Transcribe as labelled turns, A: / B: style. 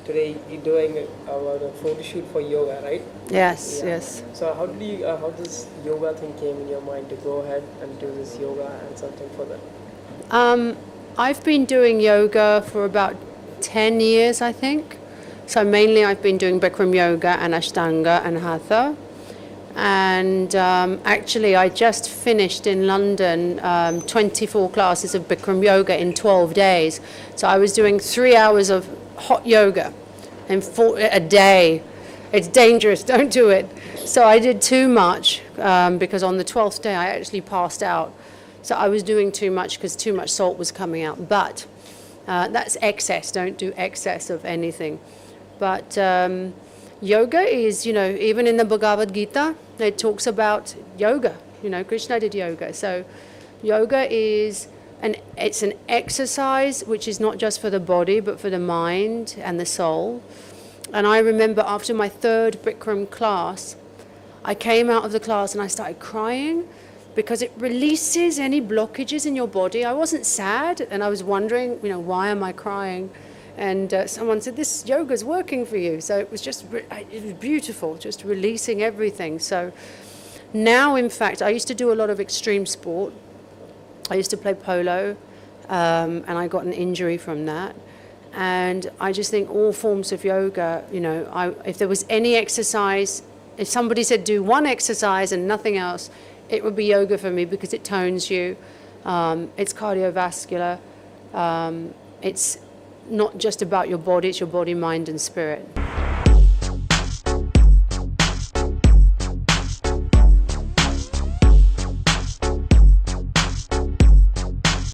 A: today you're doing about a photo shoot for yoga, right?
B: Yes,
A: Yeah.
B: yes.
A: So how does yoga thing came in your mind to go ahead and do this yoga and something for that?
B: I've been doing yoga for about 10 years, I think. So mainly I've been doing Bikram yoga and Ashtanga and Hatha. And actually I just finished in London 24 classes of Bikram yoga in 12 days. So I was doing 3 hours of hot yoga and a day. It's dangerous, don't do it. So I did too much because on the 12th day I actually passed out. So I was doing too much because too much salt was coming out. But that's excess, don't do excess of anything. But yoga is, even in the Bhagavad Gita, it talks about yoga. Krishna did yoga. So yoga is it's an exercise which is not just for the body, but for the mind and the soul. And I remember after my third Bikram class, I came out of the class and I started crying because it releases any blockages in your body. I wasn't sad and I was wondering, why am I crying? And someone said, this yoga's working for you. So it was beautiful, just releasing everything. So now, in fact, I used to do a lot of extreme sport. I used to play polo, and I got an injury from that. And I just think all forms of yoga, if there was any exercise, if somebody said do one exercise and nothing else, it would be yoga for me because it tones you. It's cardiovascular. It's not just about your body, it's your body, mind, and spirit.